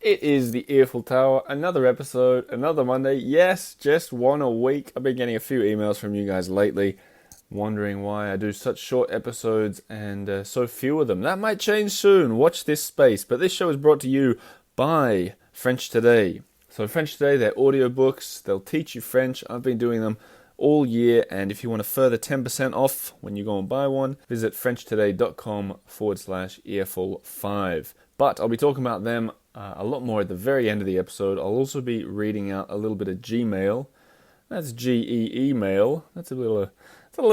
It is the Earful Tower, another episode, another Monday. Yes, just one a week. I've been getting a few emails from you guys lately, wondering why I do such short episodes and so few of them. That might change soon. Watch this space. But this show is brought to you by French Today. So French Today, they're audiobooks. They'll teach you French. I've been doing them all year, and if you want a further 10% off when you go and buy one, visit frenchtoday.com/earful5. But I'll be talking about them a lot more at the very end of the episode. I'll also be reading out a little bit of Gmail. That's G-E mail. It's a little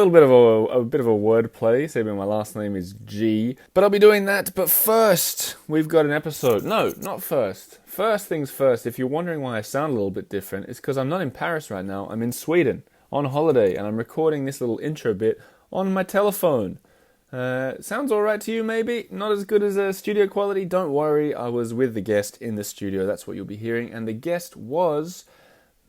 bit of a word play. Say my last name is G. But I'll be doing that. But first, we've got an episode. No, not first. First things first. If you're wondering why I sound a little bit different, it's because I'm not in Paris right now. I'm in Sweden on holiday, and I'm recording this little intro bit on my telephone. Sounds alright to you, maybe? Not as good as studio quality? Don't worry, I was with the guest in the studio. That's what you'll be hearing. And the guest was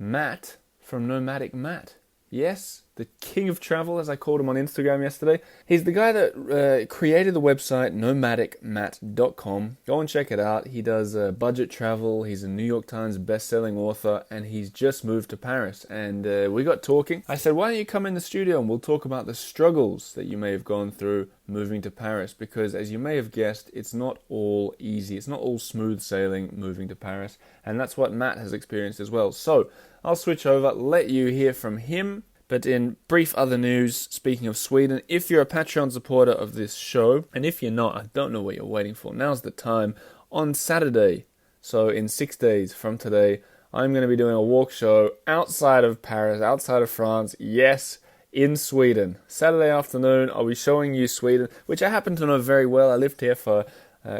Matt from Nomadic Matt. Yes, the king of travel, as I called him on Instagram yesterday. He's the guy that created the website nomadicmatt.com. Go and check it out. He does budget travel. He's a New York Times best-selling author, and he's just moved to Paris. And we got talking. I said, why don't you come in the studio and we'll talk about the struggles that you may have gone through moving to Paris, because as you may have guessed, it's not all easy. It's not all smooth sailing moving to Paris, and that's what Matt has experienced as well. So I'll switch over, let you hear from him. But in brief other news, speaking of Sweden, if you're a Patreon supporter of this show, and if you're not, I don't know what you're waiting for. Now's the time. On Saturday, so in 6 days from today, I'm going to be doing a walk show outside of Paris, outside of France, yes, in Sweden. Saturday afternoon, I'll be showing you Sweden, which I happen to know very well. I lived here for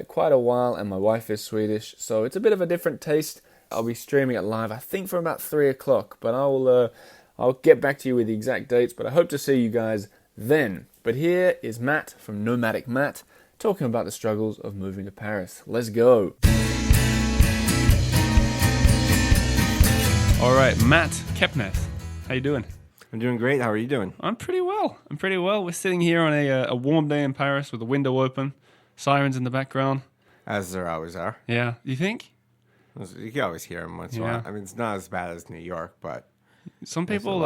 quite a while, and my wife is Swedish, so it's a bit of a different taste. I'll be streaming it live, I think, for about 3 o'clock, but I'll get back to you with the exact dates, but I hope to see you guys then. But here is Matt from Nomadic Matt talking about the struggles of moving to Paris. Let's go. All right, Matt Kepnes, how you doing? I'm doing great. How are you doing? I'm pretty well. We're sitting here on a warm day in Paris with the window open, sirens in the background. As there always are. Yeah, you think? You can always hear them once in a while. I mean, it's not as bad as New York, but some people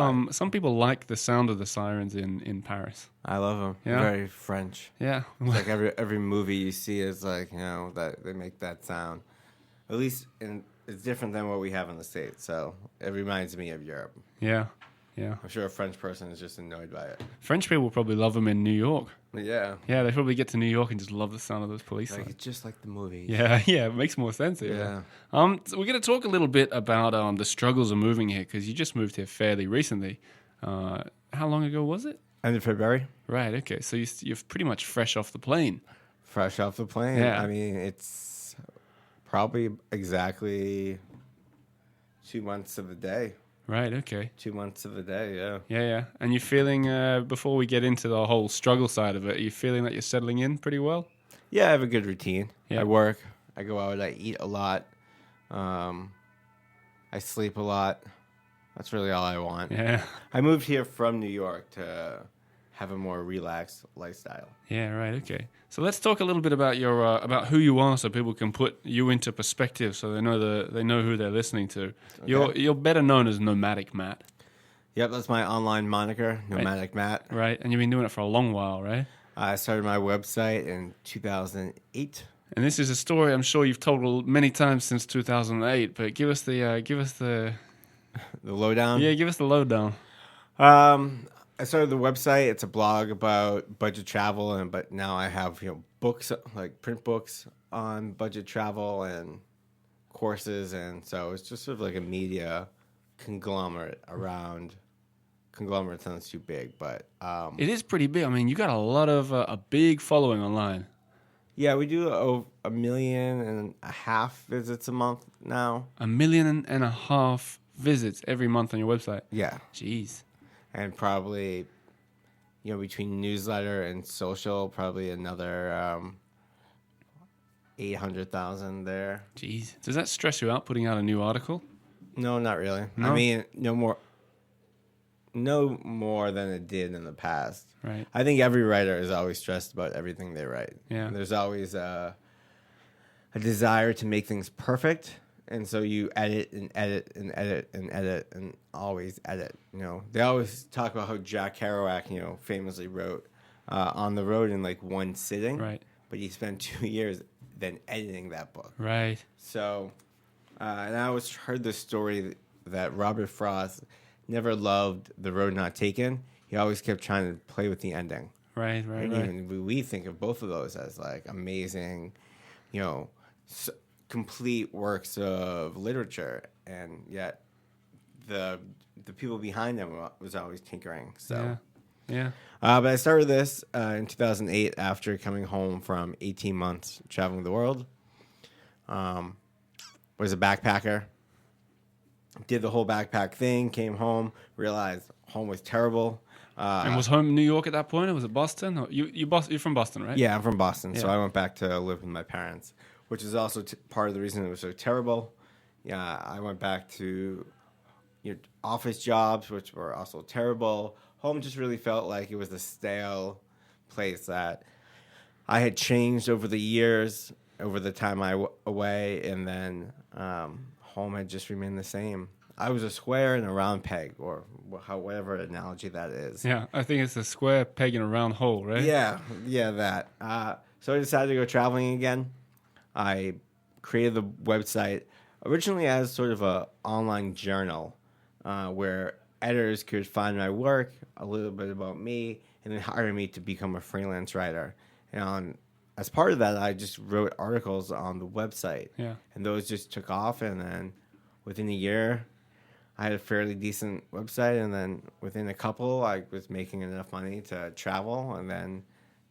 like the sound of the sirens in Paris. I love them. Yeah. Very French. Yeah. It's like every movie you see is like, that they make that sound. At least it's different than what we have in the States, so it reminds me of Europe. Yeah. Yeah. I'm sure a French person is just annoyed by it. French people probably love them in New York. Yeah. Yeah, they probably get to New York and just love the sound of those police Like, lights. it's just like the movies. Yeah, it makes more sense here. Yeah. So we're going to talk a little bit about the struggles of moving here, because you just moved here fairly recently. How long ago was it? End of February. Right, okay. So you're pretty much fresh off the plane. Fresh off the plane. Yeah. I mean, it's probably exactly 2 months of the day. Right, okay. 2 months of the day, yeah. Yeah. And you're feeling, before we get into the whole struggle side of it, are you feeling that you're settling in pretty well? Yeah, I have a good routine. Yeah. I work, I go out, I eat a lot, I sleep a lot. That's really all I want. Yeah. I moved here from New York to have a more relaxed lifestyle. Yeah, right, okay. So let's talk a little bit about your about who you are, so people can put you into perspective, so they know who they're listening to. Okay. You're better known as Nomadic Matt. Yep, that's my online moniker, Nomadic Matt. Right, and you've been doing it for a long while, right? I started my website in 2008. And this is a story I'm sure you've told many times since 2008, but give us the The lowdown? Yeah, give us the lowdown. I started the website. It's a blog about budget travel, but now I have books, like print books on budget travel and courses, and so it's just sort of like a media conglomerate around. Conglomerate sounds too big, but It is pretty big. I mean, you got a lot of a big following online. yeah, we do 1.5 million visits a month now. 1.5 million visits every month on your website. Yeah, Jeez. and probably between newsletter and social, probably another 800,000 there. Jeez. Does that stress you out putting out a new article? No, not really. No? I mean, no more than it did in the past. Right. I think every writer is always stressed about everything they write. Yeah. There's always a desire to make things perfect. And so you edit and edit and edit and edit and always edit. They always talk about how Jack Kerouac, famously wrote On the Road in like one sitting. Right. But he spent 2 years then editing that book. Right. So, and I always heard this story that Robert Frost never loved The Road Not Taken. He always kept trying to play with the ending. Right. And even we think of both of those as like amazing, complete works of literature, and yet the people behind them was always tinkering. So, yeah. But I started this in 2008 after coming home from 18 months traveling the world. Was a backpacker. Did the whole backpack thing. Came home. Realized home was terrible. And was home New York at that point, or was it Boston? Or you're from Boston, right? Yeah, I'm from Boston, so Yeah. I went back to live with my parents, which is also part of the reason it was so terrible. Yeah, I went back to office jobs, which were also terrible. Home just really felt like it was a stale place that I had changed over the years, over the time away, and then home had just remained the same. I was a square in a round peg, or whatever analogy that is. Yeah, I think it's a square peg in a round hole, right? Yeah, that. So I decided to go traveling again. I created the website originally as sort of a online journal where editors could find my work, a little bit about me, and then hire me to become a freelance writer. And as part of that, I just wrote articles on the website. Yeah. And those just took off, and then within a year, I had a fairly decent website, and then within a couple, I was making enough money to travel, and then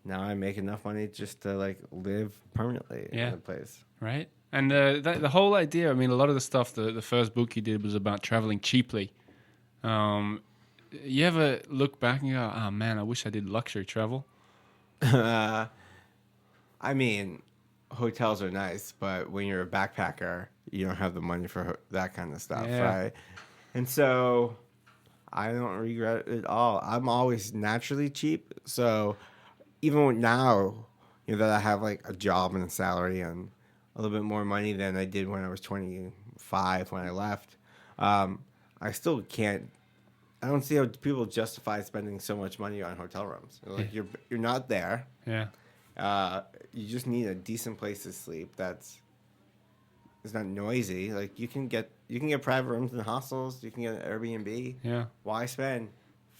now I make enough money just to like live permanently in a place. Right. And the whole idea, I mean, a lot of the stuff, the first book you did was about traveling cheaply. You ever look back and go, oh man, I wish I did luxury travel? I mean, hotels are nice, but when you're a backpacker, you don't have the money for that kind of stuff, right? And so I don't regret it at all. I'm always naturally cheap. So even now, that I have like a job and a salary and a little bit more money than I did when I was 25 when I left, I still can't. I don't see how people justify spending so much money on hotel rooms. Like you're not there. Yeah. You just need a decent place to sleep that's not noisy. Like you can get private rooms in hostels. You can get an Airbnb. Yeah. Why spend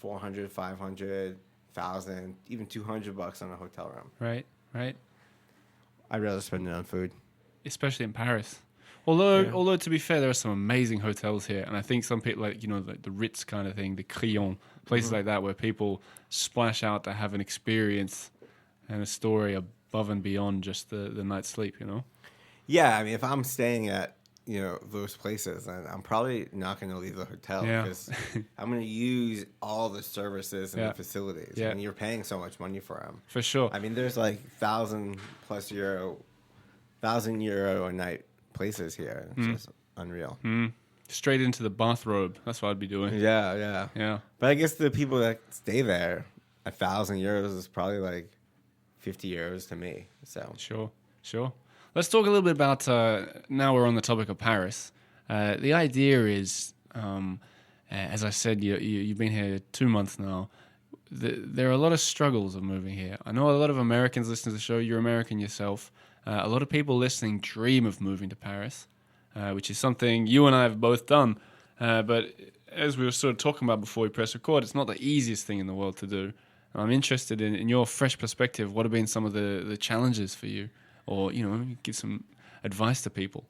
$400, $500, $1,000, even $200 on a hotel room? Right. I'd rather spend it on food. Especially in Paris. Although to be fair, there are some amazing hotels here, and I think some people like the Ritz kind of thing, the Crillon, places like that where people splash out to have an experience and a story above and beyond just the night's sleep. Yeah, I mean, if I'm staying at those places, and I'm probably not going to leave the hotel because I'm going to use all the services and the facilities. Yeah. And you're paying so much money for them. For sure. I mean, there's like €1,000 a night places here. It's just unreal. Straight into the bathrobe. That's what I'd be doing. Yeah. But I guess the people that stay there, €1,000 is probably like €50 to me. So Sure. Let's talk a little bit about, now we're on the topic of Paris. The idea is, as I said, you've been here 2 months now. There are a lot of struggles of moving here. I know a lot of Americans listen to the show. You're American yourself. A lot of people listening dream of moving to Paris, which is something you and I have both done. But as we were sort of talking about before we press record, it's not the easiest thing in the world to do. And I'm interested in your fresh perspective. What have been some of the challenges for you? Or, give some advice to people.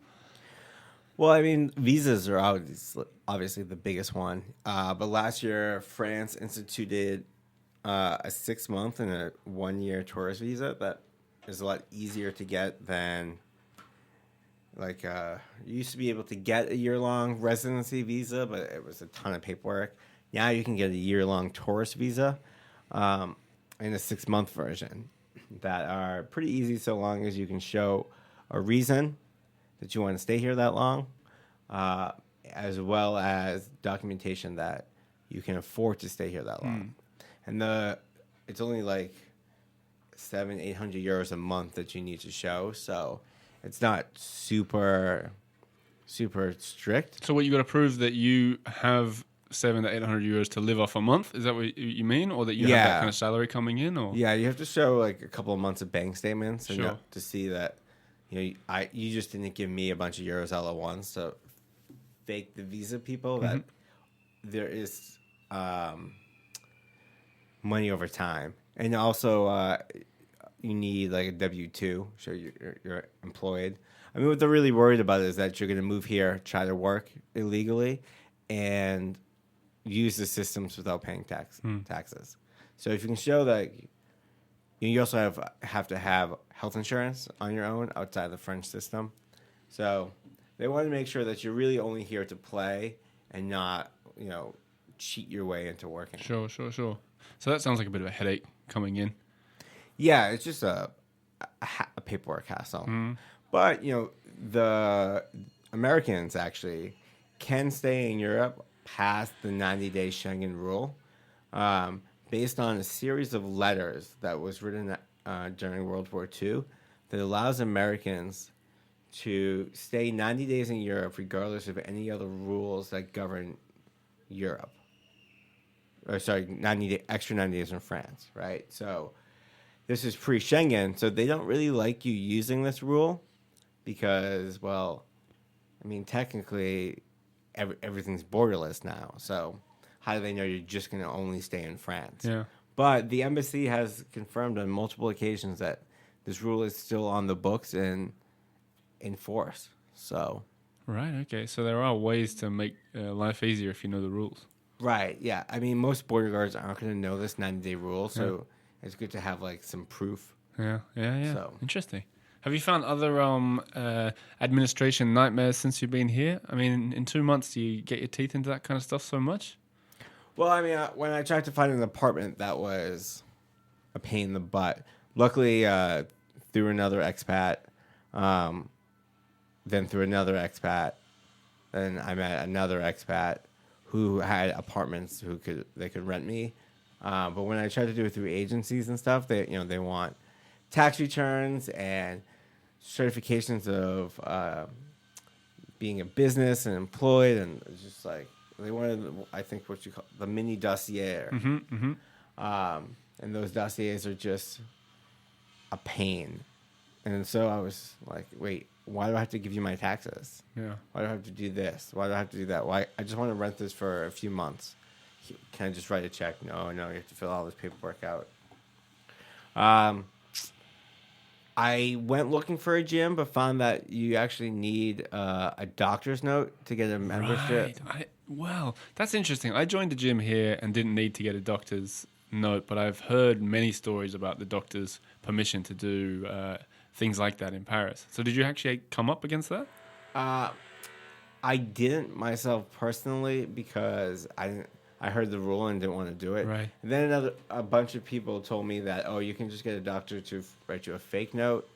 Well, I mean, visas are obviously the biggest one. But last year, France instituted a 6-month and a 1-year tourist visa that is a lot easier to get than, like, you used to be able to get a year-long residency visa, but it was a ton of paperwork. Now you can get a year-long tourist visa in a 6-month version that are pretty easy so long as you can show a reason that you want to stay here that long, as well as documentation that you can afford to stay here that long. And it's only like €700-800 a month that you need to show. So it's not super strict. So what, you got to prove that you have 700 to 800 euros to live off a month? Is that what you mean, or that you have that kind of salary coming in? Or yeah, you have to show like a couple of months of bank statements Sure. to see that you just didn't give me a bunch of euros all at once. So fake the visa people that there is money over time, and also you need like a W-2, so you're employed. I mean, what they're really worried about is that you're going to move here, try to work illegally, and use the systems without paying taxes. So if you can show that, you also have to have health insurance on your own outside the French system. So they want to make sure that you're really only here to play and not, cheat your way into working. Sure. So that sounds like a bit of a headache coming in. Yeah, it's just a paperwork hassle. But, the Americans actually can stay in Europe past the 90-day Schengen rule based on a series of letters that was written during World War II that allows Americans to stay 90 days in Europe regardless of any other rules that govern Europe. Or sorry, extra 90 days in France, right? So this is pre-Schengen, so they don't really like you using this rule because, well, I mean, technically everything's borderless now. So how do they know you're just going to only stay in France? Yeah. But the embassy has confirmed on multiple occasions that this rule is still on the books and in force. So Right, okay. So there are ways to make life easier if you know the rules. right, yeah. I mean, most border guards aren't going to know this 90-day rule, so it's good to have like some proof. Yeah. So. Interesting. Have you found other administration nightmares since you've been here? I mean, in 2 months, do you get your teeth into that kind of stuff so much? Well, I mean, when I tried to find an apartment, that was a pain in the butt. Luckily, through another expat, then through another expat, then I met another expat who had apartments they could rent me. But when I tried to do it through agencies and stuff, they want tax returns and certifications of being a business and employed, and it's just like they wanted, I think, what you call the mini dossier. And those dossiers are just a pain. And so I was like, wait, why do I have to give you my taxes? Yeah. Why do I have to do this? Why do I have to do that? Why? I just want to rent this for a few months. Can I just write a check? No, you have to fill all this paperwork out. I went looking for a gym, but found that you actually need a doctor's note to get a membership. Right. Well, that's interesting. I joined the gym here and didn't need to get a doctor's note, but I've heard many stories about the doctor's permission to do things like that in Paris. So did you actually come up against that? I didn't myself personally because I heard the rule and didn't want to do it. Right. And then a bunch of people told me that, you can just get a doctor to write you a fake note.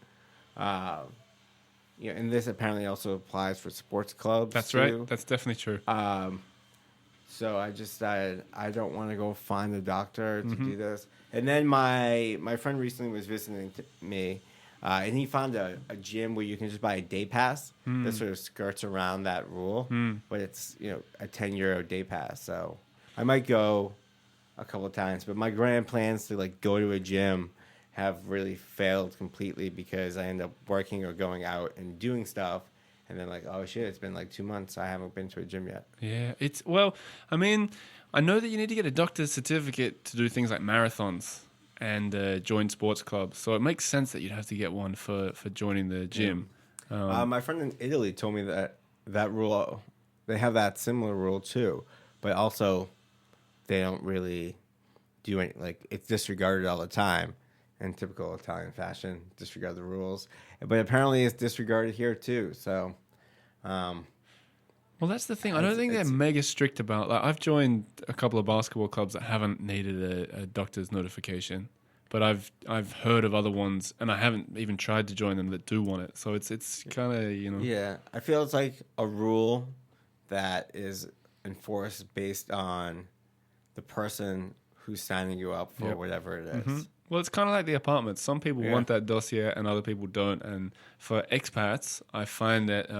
And this apparently also applies for sports clubs. That's too. right. That's definitely true. So I just decided I don't want to go find a doctor to do this. And then my friend recently was visiting me, and he found a gym where you can just buy a day pass that sort of skirts around that rule. But it's a €10 day pass. So I might go a couple of times, but my grand plans to like go to a gym have really failed completely because I end up working or going out and doing stuff, and then like, oh shit, it's been like 2 months, I haven't been to a gym yet. Yeah, I mean, I know that you need to get a doctor's certificate to do things like marathons and join sports clubs, so it makes sense that you'd have to get one for joining the gym. Yeah. My friend in Italy told me that rule, they have that similar rule too, but also they don't really do any, like, it's disregarded all the time in typical Italian fashion, disregard the rules. But apparently it's disregarded here too. So, well, that's the thing. I don't think they're mega strict about. Like, I've joined a couple of basketball clubs that haven't needed a doctor's notification, but I've heard of other ones, and I haven't even tried to join them that do want it. So it's kind of Yeah, I feel it's like a rule that is enforced based on the person who's signing you up for whatever it is. Well, it's kind of like the apartments. Some people Yeah. want that dossier and other people don't. And for expats, I find that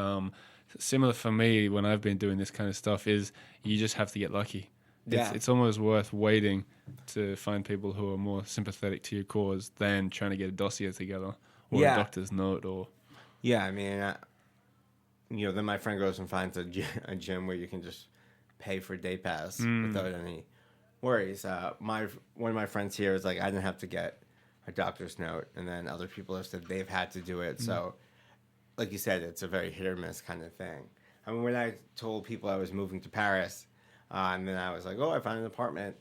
similar for me when I've been doing this kind of stuff is you just have to get lucky. Yeah. It's almost worth waiting to find people who are more sympathetic to your cause than trying to get a dossier together or a Yeah. doctor's note or Yeah, I mean, then my friend goes and finds a gym where you can just pay for day pass without any worries. One of my friends here is like, I didn't have to get a doctor's note, and then other people have said they've had to do it. So, like you said, it's a very hit or miss kind of thing. I mean, when I told people I was moving to Paris, and then I was like, oh, I found an apartment.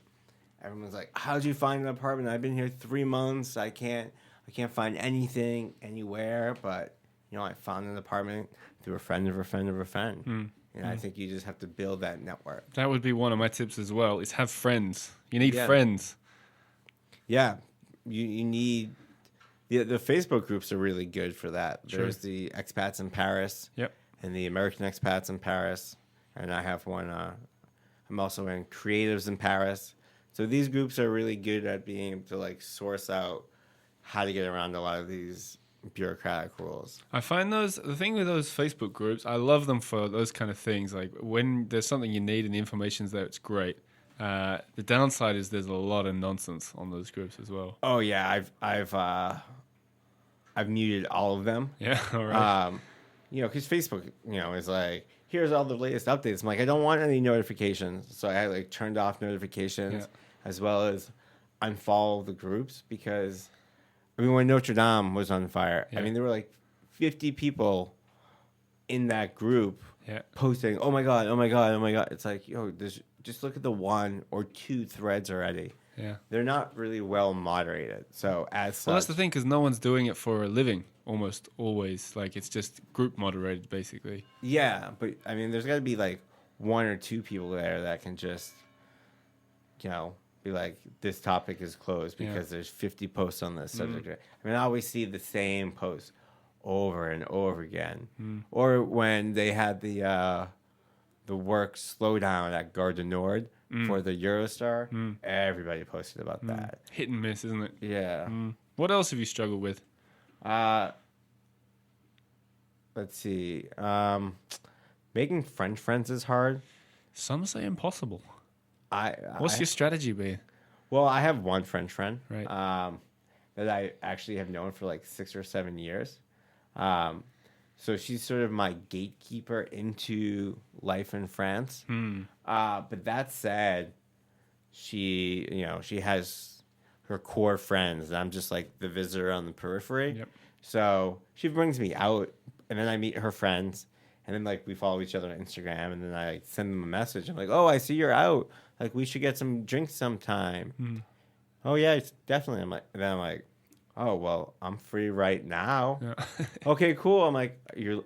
Everyone's like, how'd you find an apartment? I've been here 3 months. I can't find anything anywhere. But I found an apartment through a friend of a friend of a friend. And I think you just have to build that network. that would be one of my tips as well. Is have friends. You need Yeah. friends. Yeah, you need the Facebook groups are really good for that. True. There's the expats in Paris. Yep. And the American expats in Paris, and I have one. I'm also in creatives in Paris. So these groups are really good at being able to like source out how to get around a lot of these bureaucratic rules. I find the thing with those Facebook groups, I love them for those kind of things. Like when there's something you need and the information's there, it's great. The downside is there's a lot of nonsense on those groups as well. Oh yeah, I've muted all of them. Yeah, all right. Because Facebook, is like, here's all the latest updates. I'm like, I don't want any notifications, so I like turned off notifications as well as unfollow the groups because, I mean, when Notre Dame was on fire, I mean, there were like 50 people in that group posting, oh my God, oh my God, oh my God. It's like, just look at the 1 or 2 threads already. Yeah. They're not really well moderated. So as such, Well, that's the thing, because no one's doing it for a living, almost always. Like, it's just group moderated, basically. yeah, but I mean, there's got to be like 1 or 2 people there that can just, be like, this topic is closed because there's 50 posts on this subject. I mean, I always see the same post over and over again. Or when they had the work slow down at Gare du Nord for the Eurostar, everybody posted about that. Hit and miss, isn't it? Yeah. What else have you struggled with? Let's see. Making French friends is hard. Some say impossible. What's your strategy be? Well, I have one French friend Right. that I actually have known for like 6 or 7 years. So she's sort of my gatekeeper into life in France. But that said, she has her core friends, and I'm just like the visitor on the periphery. Yep. So she brings me out, and then I meet her friends, and then like we follow each other on Instagram, and then I like, send them a message. I'm like, oh, I see you're out. Like we should get some drinks sometime. Oh yeah, definitely. I'm like, oh well, I'm free right now. Yeah. Okay, cool. I'm like,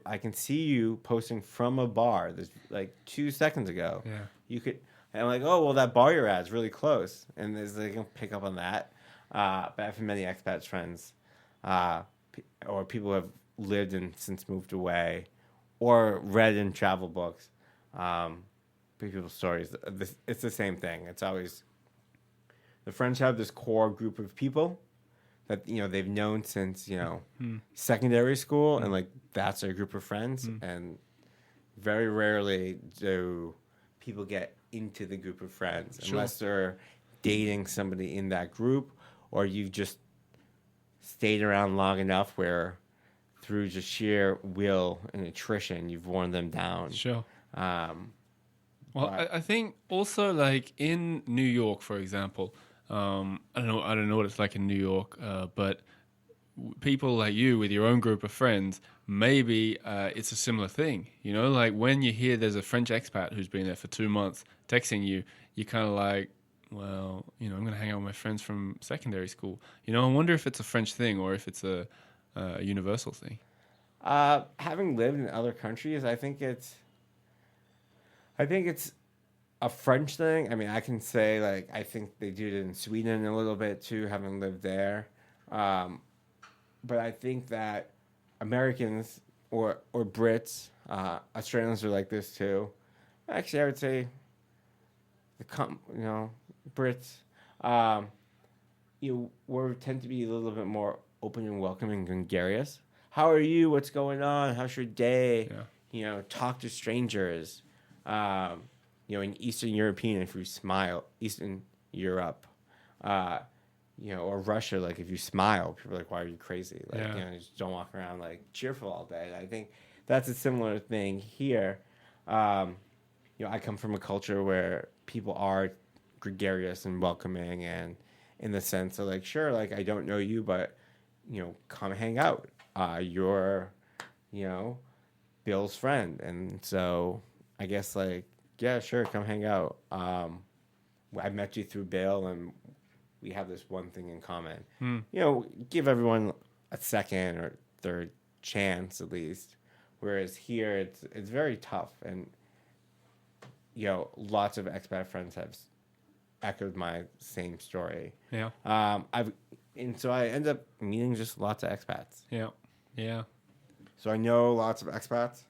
I can see you posting from a bar. This like 2 seconds ago. Yeah. You could. And I'm like, oh well, that bar you're at is really close, and they can pick up on that. But I have many expats friends, or people who have lived and since moved away, or read in travel books. People's stories. It's the same thing. It's always the French have this core group of people that they've known since secondary school, and like that's their group of friends. And very rarely do people get into the group of friends unless they're dating somebody in that group, or you've just stayed around long enough where through just sheer will and attrition you've worn them down. Sure. Well, I think also like in New York, for example, I don't know what it's like in New York, but people like you with your own group of friends, maybe it's a similar thing. Like when you hear there's a French expat who's been there for 2 months texting you, you're kind of like, well, I'm going to hang out with my friends from secondary school. I wonder if it's a French thing or if it's a universal thing. Having lived in other countries, I think it's a French thing. I mean, I can say like I think they do it in Sweden a little bit too, having lived there. But I think that Americans or Brits, Australians are like this too. Actually, I would say Brits. we tend to be a little bit more open and welcoming and gregarious. How are you? What's going on? How's your day? Yeah. Talk to strangers. In Eastern European, if you smile, Eastern Europe, or Russia, like if you smile, people are like, "Why are you crazy?" Like, Yeah. you just don't walk around like cheerful all day. And I think that's a similar thing here. I come from a culture where people are gregarious and welcoming, and in the sense of like, sure, like I don't know you, but come hang out. You're, Bill's friend, and so I guess like, yeah, sure, come hang out. I met you through Bill, and we have this one thing in common. Give everyone a second or third chance at least. Whereas here, it's very tough, and lots of expat friends have echoed my same story. Yeah. So I end up meeting just lots of expats. Yeah. Yeah. So I know lots of expats,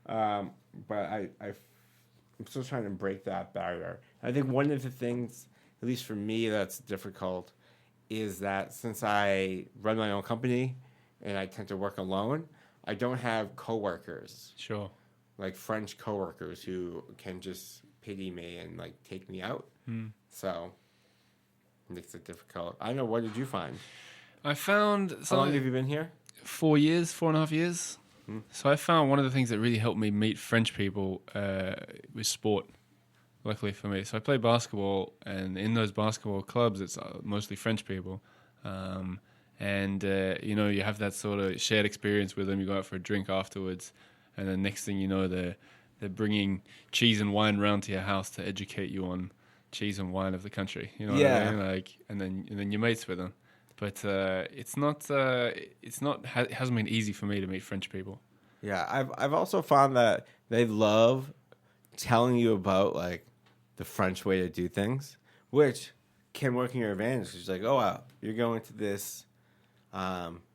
but I'm still trying to break that barrier. I think one of the things, at least for me, that's difficult is that since I run my own company and I tend to work alone, I don't have coworkers. Sure. Like French coworkers who can just pity me and like take me out. So it makes it difficult. I don't know. What did you find? I found How long have you been here? 4 years, 4.5 years. So I found one of the things that really helped me meet French people was sport. Luckily for me, so I play basketball, and in those basketball clubs, it's mostly French people, and you have that sort of shared experience with them. You go out for a drink afterwards, and then next thing you know, they're bringing cheese and wine round to your house to educate you on cheese and wine of the country. You know what I mean? Like, and then you're mates with them. But it hasn't been easy for me to meet French people. Yeah, I've also found that they love telling you about like the French way to do things, which can work in your advantage. It's like, oh wow, you're going to this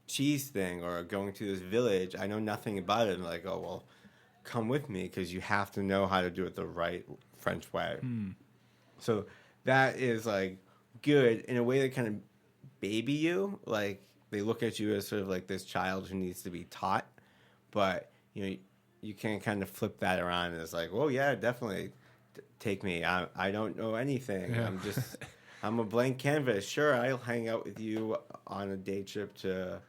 cheese thing or going to this village. I know nothing about it. And like, oh well, come with me because you have to know how to do it the right French way. So that is like good in a way that kind of baby you. Like they look at you as sort of like this child who needs to be taught, but you can kind of flip that around and it's like, oh yeah, definitely take me. I don't know anything. Yeah. I'm a blank canvas. Sure, I'll hang out with you on a day trip to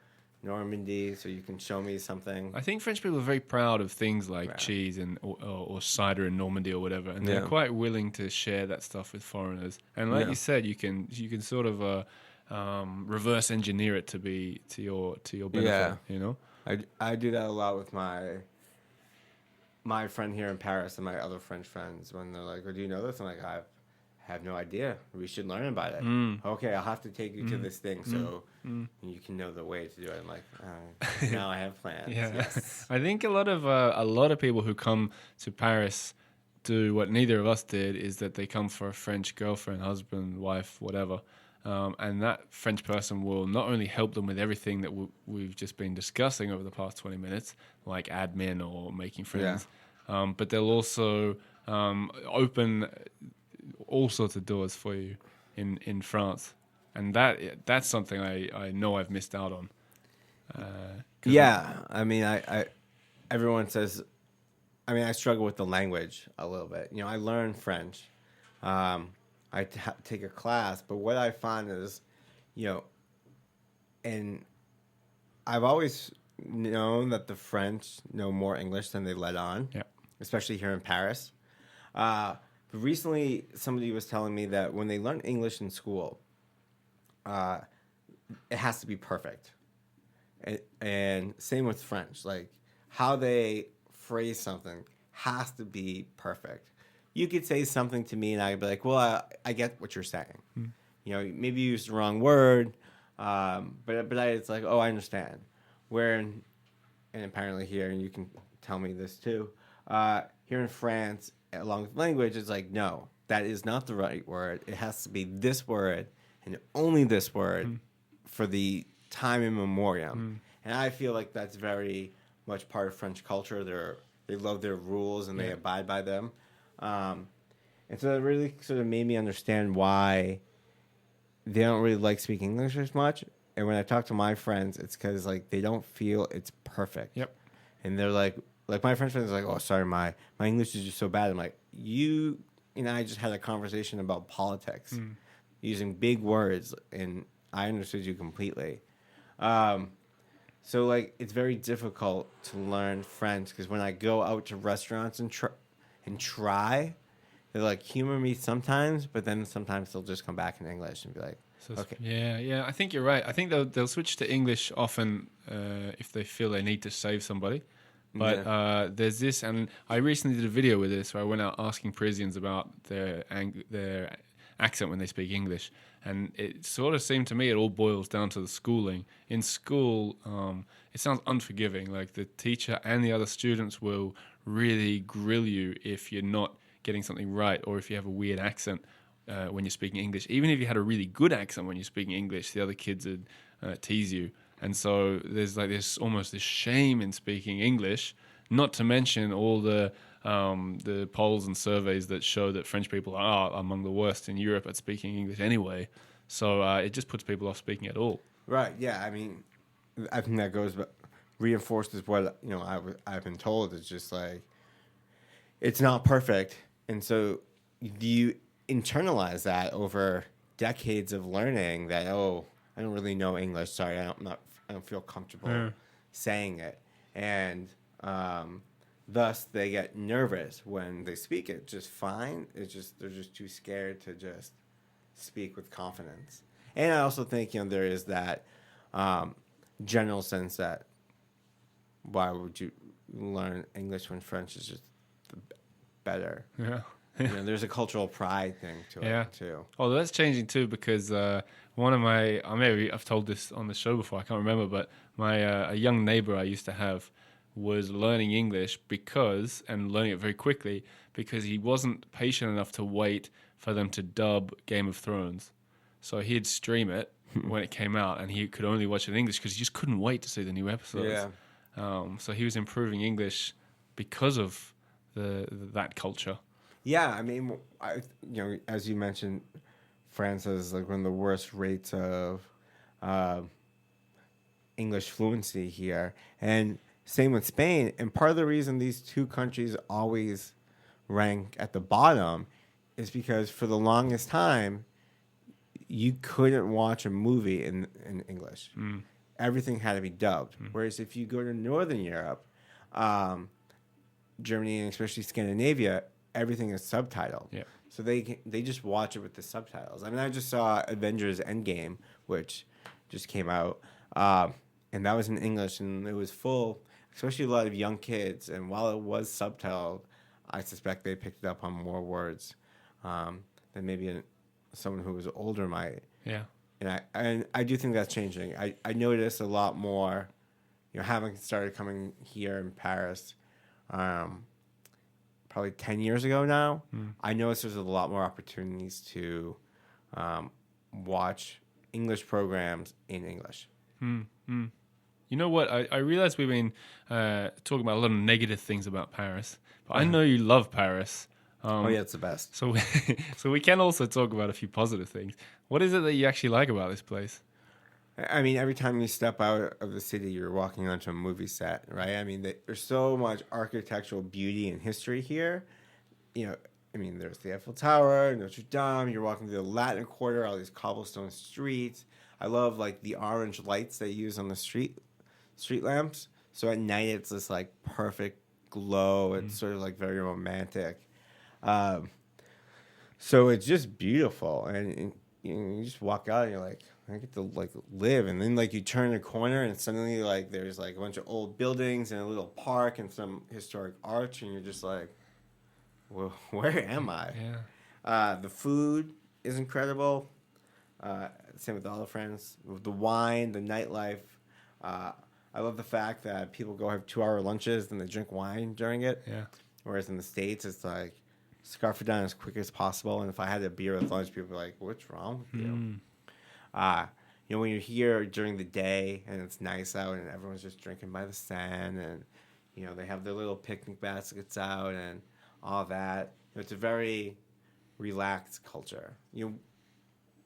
Normandy so you can show me something. I think French people are very proud of things like cheese and or cider in Normandy or whatever, and they're quite willing to share that stuff with foreigners. And like you said, you can sort of reverse engineer it to be to your benefit. I do that a lot with my friend here in Paris and my other French friends when they're like, oh, do you know this? I'm like, I have no idea. We should learn about it. Okay, I'll have to take you to this thing so you can know the way to do it. I'm like, now I have plans. Yes. I think a lot of people who come to Paris do what neither of us did, is that they come for a French girlfriend, husband, wife, whatever. And that French person will not only help them with everything that we've just been discussing over the past 20 minutes, like admin or making friends, but they'll also open all sorts of doors for you in France. And that's something I know I've missed out on. I mean, I everyone says, I mean, I struggle with the language a little bit. I learned French. I take a class, but what I find is, and I've always known that the French know more English than they let on, especially here in Paris. But recently, somebody was telling me that when they learn English in school, it has to be perfect. And same with French. Like, how they phrase something has to be perfect. You could say something to me, and I'd be like, well, I get what you're saying. Maybe you used the wrong word, but it's like, oh, I understand. And apparently here, and you can tell me this too, here in France, along with language, it's like, no, that is not the right word. It has to be this word, and only this word for the time in memoriam. And I feel like that's very much part of French culture. They love their rules, and they abide by them. And so that really sort of made me understand why they don't really like speaking English as much. And when I talk to my friends, it's because like they don't feel it's perfect. Yep. And they're like my friends are like, oh, sorry, my English is just so bad. I'm like, you and I just had a conversation about politics using big words, and I understood you completely. So like it's very difficult to learn French because when I go out to restaurants and try, they like humor me sometimes, but then sometimes they'll just come back in English and be like, So okay, yeah. I think you're right. I think they'll switch to English often if they feel they need to save somebody. But there's this, and I recently did a video with this where I went out asking Parisians about their accent when they speak English, and it sort of seemed to me it all boils down to the schooling. In school, it sounds unforgiving. Like the teacher and the other students will really grill you if you're not getting something right, or if you have a weird accent when you're speaking English. Even if you had a really good accent when you're speaking English, the other kids would tease you. And so there's like this almost this shame in speaking English, not to mention all the polls and surveys that show that French people are among the worst in Europe at speaking English anyway. So it just puts people off speaking at all. right, yeah. I mean, I think that reinforces what I've been told. It's just like it's not perfect, and so do you internalize that over decades of learning that I don't really know English. Sorry, I don't feel comfortable saying it, and thus they get nervous when they speak it just fine. It's just they're just too scared to just speak with confidence. And I also think there is that general sense that why would you learn English when French is just better? Yeah. There's a cultural pride thing to it too. Oh, that's changing too because one of my maybe I've told this on the show before. I can't remember, but my a young neighbor I used to have was learning English and learning it very quickly because he wasn't patient enough to wait for them to dub Game of Thrones. So he'd stream it when it came out, and he could only watch it in English because he just couldn't wait to see the new episodes. Yeah. So he was improving English because of that culture. Yeah, I mean, as you mentioned, France has like one of the worst rates of English fluency here, and same with Spain. And part of the reason these two countries always rank at the bottom is because for the longest time, you couldn't watch a movie in English. Everything had to be dubbed. Whereas if you go to Northern Europe, Germany and especially Scandinavia, everything is subtitled. Yeah. So they just watch it with the subtitles. I mean, I just saw Avengers Endgame, which just came out, and that was in English, and it was full, especially a lot of young kids. And while it was subtitled, I suspect they picked up on more words than maybe someone who was older might. Yeah. And I do think that's changing. I noticed a lot more, having started coming here in Paris, probably 10 years ago now. I noticed there's a lot more opportunities to watch English programs in English. You know what? I realize we've been talking about a lot of negative things about Paris, but I know you love Paris. Oh yeah, it's the best. So we can also talk about a few positive things. What is it that you actually like about this place? I mean, every time you step out of the city, you're walking onto a movie set, right? I mean, there's so much architectural beauty and history here. I mean, there's the Earful Tower, Notre Dame. You're walking through the Latin Quarter, all these cobblestone streets. I love like the orange lights they use on the street lamps. So at night, it's this like perfect glow. It's sort of like very romantic. So it's just beautiful, and you just walk out and you're like, I get to like live, and then like you turn a corner and suddenly like there's like a bunch of old buildings and a little park and some historic arch, and you're just like, well, where am I? Yeah. The food is incredible. Same with all the friends. The wine, the nightlife. I love the fact that people go have 2-hour lunches and they drink wine during it. Yeah. Whereas in the States, it's like scarf it down as quick as possible. And if I had a beer with lunch, people are like, "What's wrong with you?" When you're here during the day and it's nice out and everyone's just drinking by the Seine and they have their little picnic baskets out and all that. It's a very relaxed culture. Where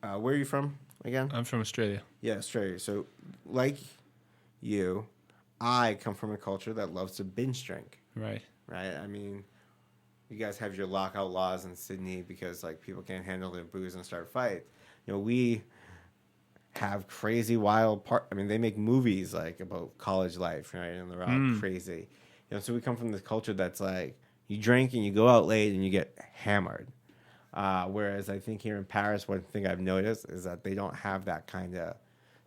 are you from? again? I'm from Australia. Yeah, Australia. So, like you, I come from a culture that loves to binge drink, Right. right? I mean, you guys have your lockout laws in Sydney because like people can't handle their booze and start fights. We have crazy wild part. I mean, they make movies like about college life, right? And they're all crazy. So we come from this culture that's like you drink and you go out late and you get hammered. Whereas I think here in Paris, one thing I've noticed is that they don't have that kind of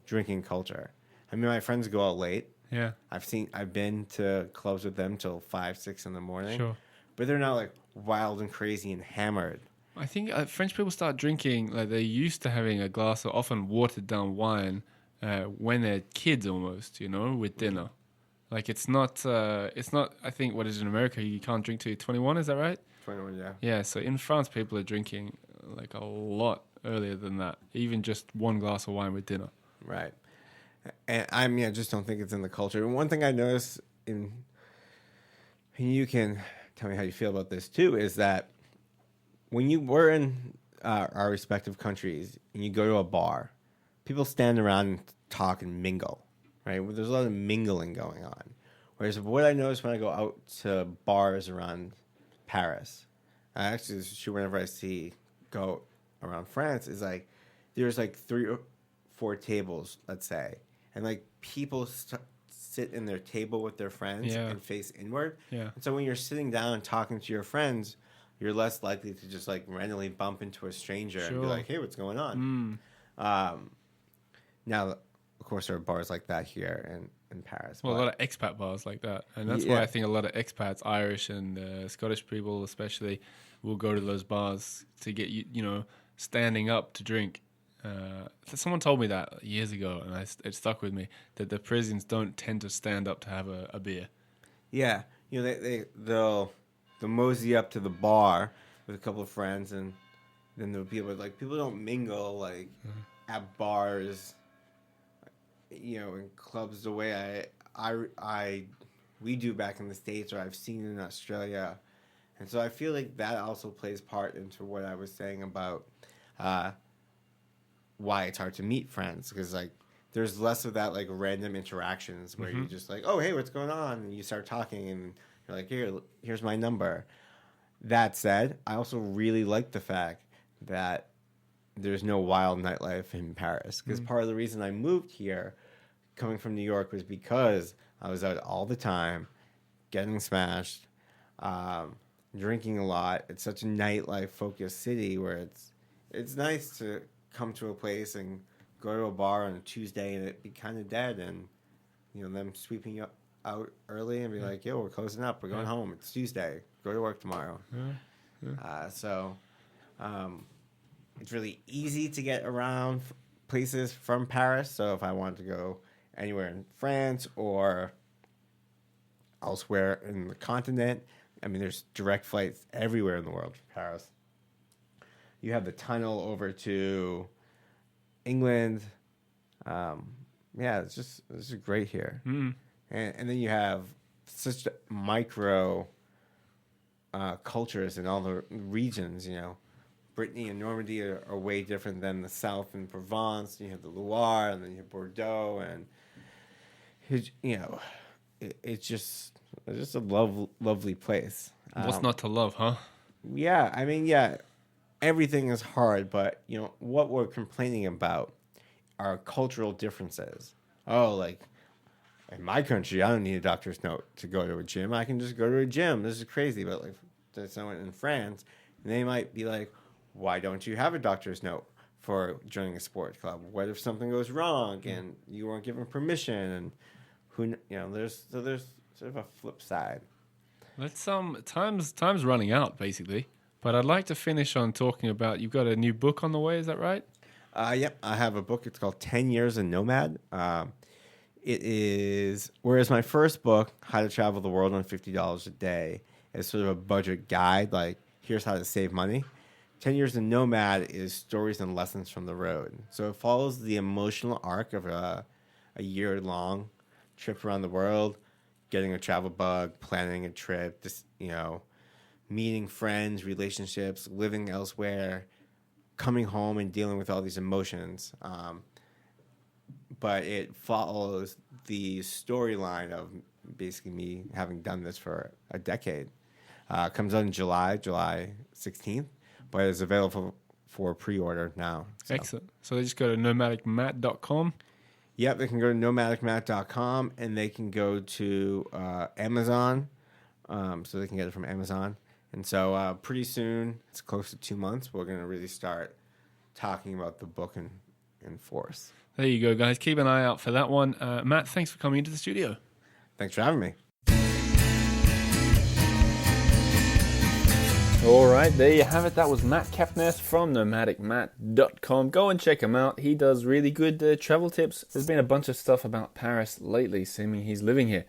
drinking culture. I mean, my friends go out late. Yeah. I've been to clubs with them till 5, 6 in the morning. Sure. But they're not like wild and crazy and hammered. I think French people start drinking like they're used to having a glass of often watered down wine when they're kids almost, with dinner. Like it's not. I think what is in America you can't drink till you're 21. Is that right? 21, yeah. Yeah. So in France, people are drinking like a lot earlier than that. Even just one glass of wine with dinner. Right. And I just don't think it's in the culture. And one thing I noticed and you can tell me how you feel about this too, is that when you were in our respective countries and you go to a bar, people stand around and talk and mingle, right? There's a lot of mingling going on. Whereas what I notice when I go out to bars around Paris, I actually whenever I go around France, is like there's like 3 or 4 tables, let's say, and like people sit in their table with their friends and face inward. Yeah. And so when you're sitting down and talking to your friends, you're less likely to just like randomly bump into a stranger and be like, "Hey, what's going on?" Now, of course, there are bars like that here in Paris. Well, a lot of expat bars like that, and that's why I think a lot of expats, Irish and Scottish people especially, will go to those bars to get standing up to drink. Someone told me that years ago, and it stuck with me that the Parisians don't tend to stand up to have a beer. Yeah, they'll mosey up to the bar with a couple of friends, and then there'll be people don't mingle like at bars, in clubs the way we do back in the States, or I've seen in Australia, and so I feel like that also plays part into what I was saying about why it's hard to meet friends, because like there's less of that like random interactions where you're just like, oh hey, what's going on, and you start talking and you're like, here's my number. That said, I also really like the fact that there's no wild nightlife in Paris, because part of the reason I moved here coming from New York was because I was out all the time getting smashed, drinking a lot. It's such a nightlife focused city where it's nice to come to a place and go to a bar on a Tuesday and it be kind of dead, and them sweeping you out early and be like, yo, we're closing up, we're going home, it's Tuesday, go to work tomorrow. So it's really easy to get around places from Paris. So if I wanted to go anywhere in France or elsewhere in the continent, I mean, there's direct flights everywhere in the world from Paris. You have the tunnel over to England. It's just great here. And then you have such micro cultures in all the regions. Brittany and Normandy are way different than the South and Provence. You have the Loire, and then you have Bordeaux, and it's just a lovely place. What's not to love, huh? Yeah, I mean, everything is hard, but what we're complaining about are cultural differences. Oh, like in my country, I don't need a doctor's note to go to a gym. I can just go to a gym. This is crazy, but like there's someone in France, and they might be like, why don't you have a doctor's note for joining a sports club? What if something goes wrong and you weren't given permission? And there's sort of a flip side. Let's time's running out basically, but I'd like to finish on talking about, you've got a new book on the way, is that right? Yep, I have a book. It's called 10 Years a Nomad. It is, whereas my first book, How to Travel the World on $50 a Day, is sort of a budget guide, like here's how to save money. 10 Years a Nomad is stories and lessons from the road. So it follows the emotional arc of a year-long trip around the world, getting a travel bug, planning a trip, meeting friends, relationships, living elsewhere, coming home and dealing with all these emotions. But it follows the storyline of basically me having done this for a decade. Comes out in July 16th, but it's available for pre-order now. So. Excellent. So they just go to nomadicmatt.com. Yep, they can go to nomadicmatt.com and they can go to Amazon. So they can get it from Amazon. And so pretty soon, it's close to 2 months, we're going to really start talking about the book in force. There you go, guys. Keep an eye out for that one. Matt, thanks for coming into the studio. Thanks for having me. All right, there you have it. That was Matt Kepnes from nomadicmatt.com. Go and check him out. He does really good travel tips. There's been a bunch of stuff about Paris lately, seeming he's living here.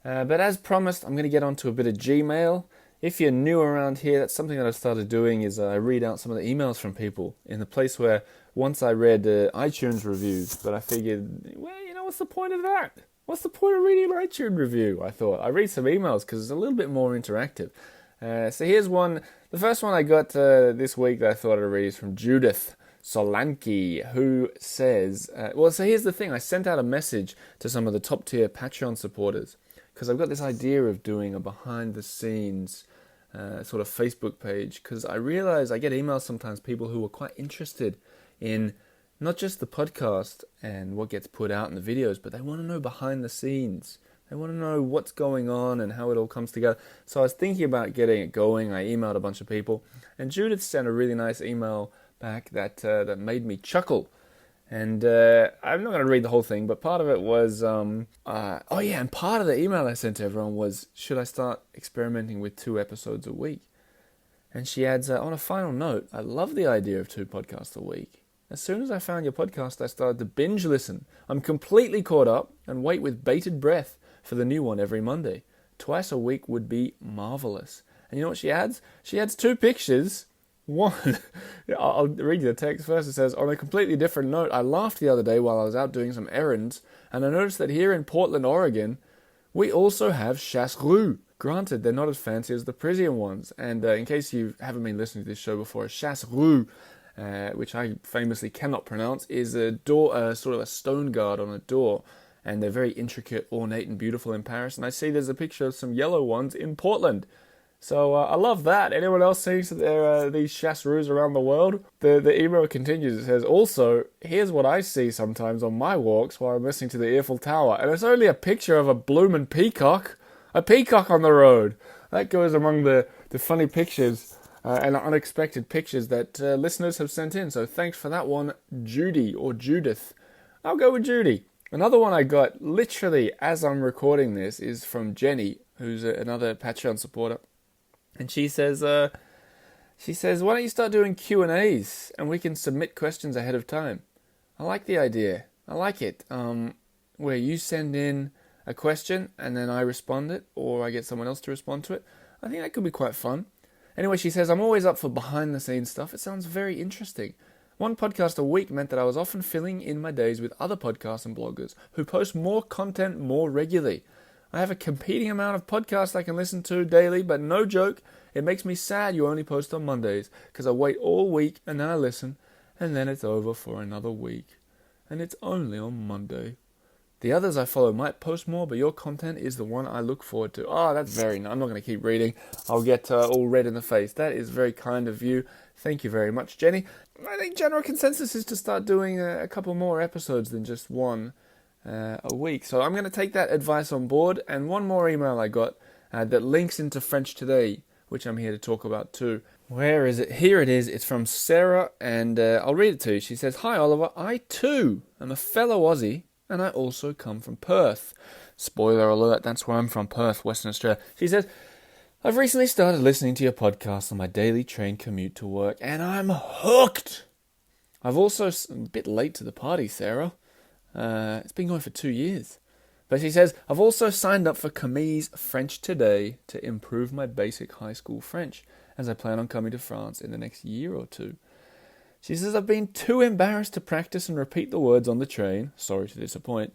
But as promised, I'm going to get onto a bit of Gmail. If you're new around here, that's something that I started doing is I read out some of the emails from people in the place where once I read iTunes reviews, but I figured, well, what's the point of that? What's the point of reading an iTunes review? I thought I read some emails because it's a little bit more interactive. So here's one. The first one I got this week that I thought I'd read is from Judith Solanki, who says, so here's the thing. I sent out a message to some of the top tier Patreon supporters because I've got this idea of doing a behind the scenes sort of Facebook page, because I realize I get emails sometimes, people who are quite interested in not just the podcast and what gets put out in the videos, but they want to know behind the scenes. They want to know what's going on and how it all comes together. So I was thinking about getting it going. I emailed a bunch of people, and Judith sent a really nice email back that made me chuckle. And I'm not going to read the whole thing, but part of it was, and part of the email I sent to everyone was, should I start experimenting with 2 episodes a week? And she adds, on a final note, I love the idea of 2 podcasts a week. As soon as I found your podcast, I started to binge listen. I'm completely caught up and wait with bated breath for the new one every Monday. Twice a week would be marvelous. And you know what she adds? She adds 2 pictures. One, I'll read you the text first. It says, on a completely different note, I laughed the other day while I was out doing some errands, and I noticed that here in Portland, Oregon, we also have chasse roux. Granted, they're not as fancy as the Parisian ones. And in case you haven't been listening to this show before, a chasse roux, which I famously cannot pronounce, is a door, sort of a stone guard on a door. And they're very intricate, ornate, and beautiful in Paris. And I see there's a picture of some yellow ones in Portland. So I love that. Anyone else sees that there are these chasse roux around the world? The email continues. It says, also, here's what I see sometimes on my walks while I'm listening to the Earful Tower. And it's only a picture of a bloomin' peacock. A peacock on the road. That goes among the funny pictures and unexpected pictures that listeners have sent in. So thanks for that one, Judy or Judith. I'll go with Judy. Another one I got literally as I'm recording this is from Jenny, who's another Patreon supporter. And she says, why don't you start doing Q&As and we can submit questions ahead of time? I like the idea. I like it. Where you send in a question and then I respond it, or I get someone else to respond to it. I think that could be quite fun. Anyway, she says, I'm always up for behind the scenes stuff. It sounds very interesting. 1 podcast a week meant that I was often filling in my days with other podcasts and bloggers who post more content more regularly. I have a competing amount of podcasts I can listen to daily, but no joke, it makes me sad you only post on Mondays, because I wait all week and then I listen, and then it's over for another week. And it's only on Monday. The others I follow might post more, but your content is the one I look forward to. Oh, that's very nice. I'm not going to keep reading. I'll get all red in the face. That is very kind of you. Thank you very much, Jenny. I think general consensus is to start doing a couple more episodes than just 1 a week. So I'm going to take that advice on board. And one more email I got that links into French Today, which I'm here to talk about too. Where is it? Here it is. It's from Sarah, and I'll read it to you. She says, Hi Oliver, I too am a fellow Aussie, and I also come from Perth. Spoiler alert, that's where I'm from, Perth, Western Australia. She says, I've recently started listening to your podcast on my daily train commute to work, and I'm hooked. I've also, a bit late to the party, Sarah. It's been going for 2 years. But she says, I've also signed up for Camille's French Today to improve my basic high school French, as I plan on coming to France in the next year or 2. She says, I've been too embarrassed to practice and repeat the words on the train. Sorry to disappoint.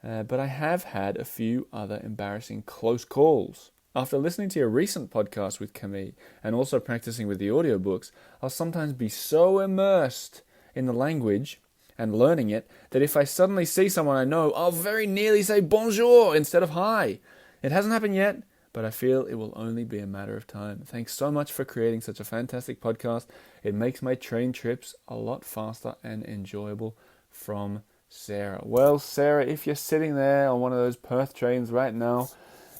But I have had a few other embarrassing close calls. After listening to your recent podcast with Camille and also practicing with the audiobooks, I'll sometimes be so immersed in the language and learning it that if I suddenly see someone I know, I'll very nearly say bonjour instead of hi. It hasn't happened yet, but I feel it will only be a matter of time. Thanks so much for creating such a fantastic podcast. It makes my train trips a lot faster and enjoyable. From Sarah. Well, Sarah, if you're sitting there on one of those Perth trains right now,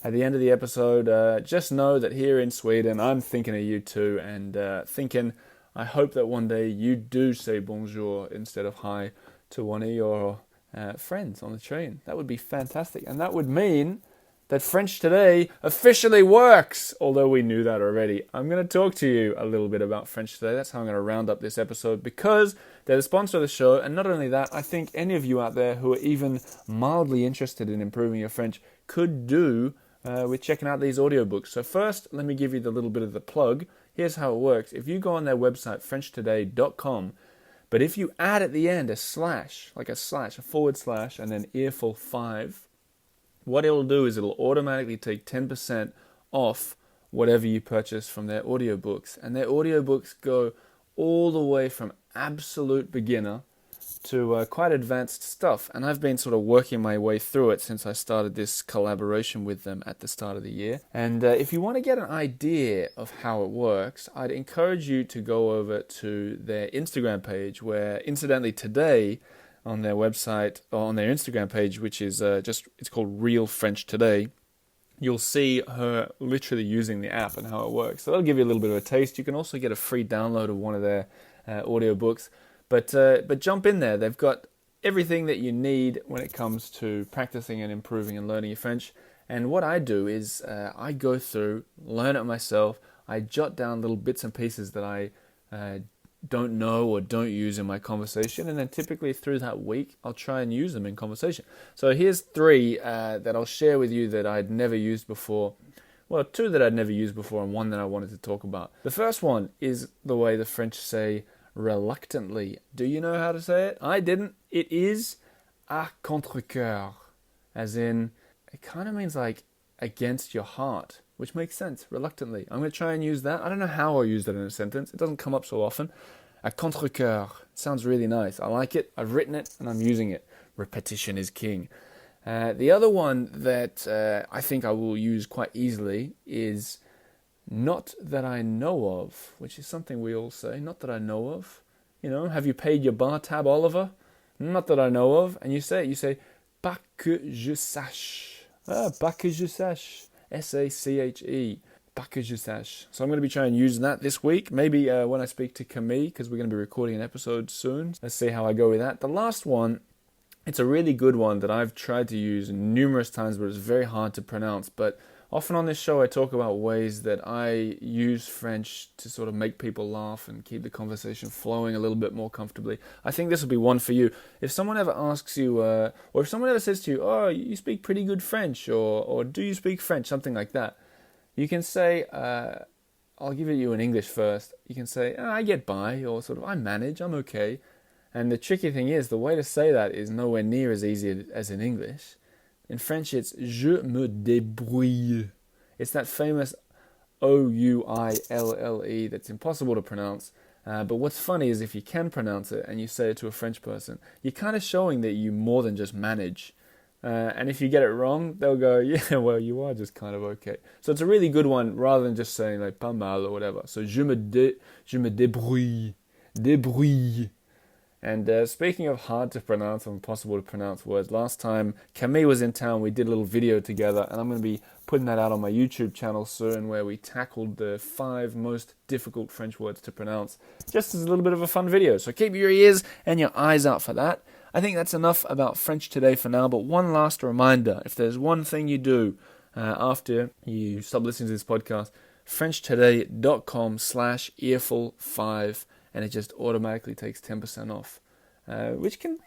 at the end of the episode, just know that here in Sweden, I'm thinking of you too, and thinking, I hope that one day you do say bonjour instead of hi to one of your friends on the train. That would be fantastic, and that would mean that French Today officially works, although we knew that already. I'm going to talk to you a little bit about French Today. That's how I'm going to round up this episode, because they're the sponsor of the show, and not only that, I think any of you out there who are even mildly interested in improving your French could do with checking out these audiobooks. So first, let me give you the little bit of the plug. Here's how it works. If you go on their website, FrenchToday.com, but if you add at the end a slash, a forward slash, and then Earful 5, what it'll do is it'll automatically take 10% off whatever you purchase from their audiobooks. And their audiobooks go all the way from absolute beginner to quite advanced stuff. And I've been sort of working my way through it since I started this collaboration with them at the start of the year. And if you want to get an idea of how it works, I'd encourage you to go over to their Instagram page, where incidentally today, on their website, or on their Instagram page, which is it's called Real French Today, you'll see her literally using the app and how it works. So that'll give you a little bit of a taste. You can also get a free download of one of their audiobooks. But jump in there. They've got everything that you need when it comes to practicing and improving and learning your French. And what I do is I go through, learn it myself. I jot down little bits and pieces that I don't know or don't use in my conversation, and then typically through that week I'll try and use them in conversation. So here's 3 that I'll share with you that I'd never used before. Well, 2 that I'd never used before, and 1 that I wanted to talk about. The first one is the way the French say reluctantly. Do you know how to say it? I didn't. It is à contre-cœur, as in it kind of means like against your heart, which makes sense, reluctantly. I'm going to try and use that. I don't know how I'll use that in a sentence. It doesn't come up so often. À contre-cœur. Sounds really nice. I like it. I've written it and I'm using it. Repetition is king. The other one that I think I will use quite easily is not that I know of, which is something we all say. Not that I know of. You know, have you paid your bar tab, Oliver? Not that I know of. And you say, pas que je sache. Pas que je sache. S-A-C-H-E. Pas que je sache. So I'm going to be trying to use that this week. Maybe when I speak to Camille, because we're going to be recording an episode soon. Let's see how I go with that. The last one, it's a really good one that I've tried to use numerous times, but it's very hard to pronounce. But often on this show, I talk about ways that I use French to sort of make people laugh and keep the conversation flowing a little bit more comfortably. I think this will be one for you. If someone ever asks you, or if someone ever says to you, oh, you speak pretty good French, or do you speak French, something like that, you can say, I'll give it you in English first. You can say, I get by, or sort of, I manage, I'm okay. And the tricky thing is, the way to say that is nowhere near as easy as in English. In French, it's je me débrouille. It's that famous O-U-I-L-L-E that's impossible to pronounce. But what's funny is if you can pronounce it and you say it to a French person, you're kind of showing that you more than just manage. And if you get it wrong, they'll go, yeah, well, you are just kind of okay. So it's a really good one, rather than just saying like pas mal or whatever. So je me débrouille. Débrouille. And speaking of hard to pronounce or impossible to pronounce words, last time Camille was in town, we did a little video together, and I'm going to be putting that out on my YouTube channel soon, where we tackled the 5 most difficult French words to pronounce, just as a little bit of a fun video. So keep your ears and your eyes out for that. I think that's enough about French Today for now, but one last reminder, if there's one thing you do after you stop listening to this podcast, FrenchToday.com/earful5, and it just automatically takes 10% off, which can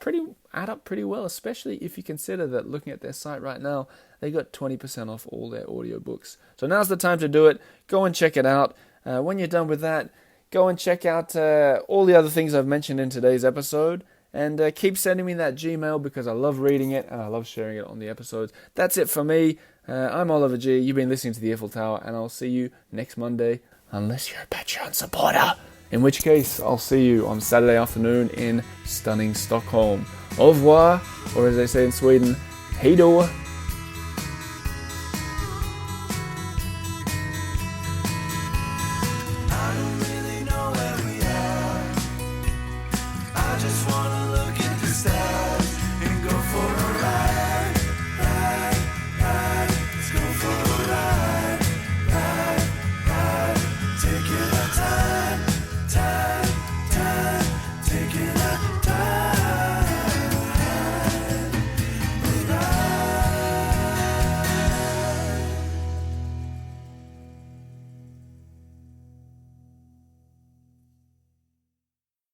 add up pretty well, especially if you consider that looking at their site right now, they got 20% off all their audiobooks. So now's the time to do it. Go and check it out. When you're done with that, go and check out all the other things I've mentioned in today's episode, and keep sending me that Gmail, because I love reading it and I love sharing it on the episodes. That's it for me. I'm Oliver G. You've been listening to the Earful Tower, and I'll see you next Monday, unless you're a Patreon supporter. In which case, I'll see you on Saturday afternoon in stunning Stockholm. Au revoir, or as they say in Sweden, hej då.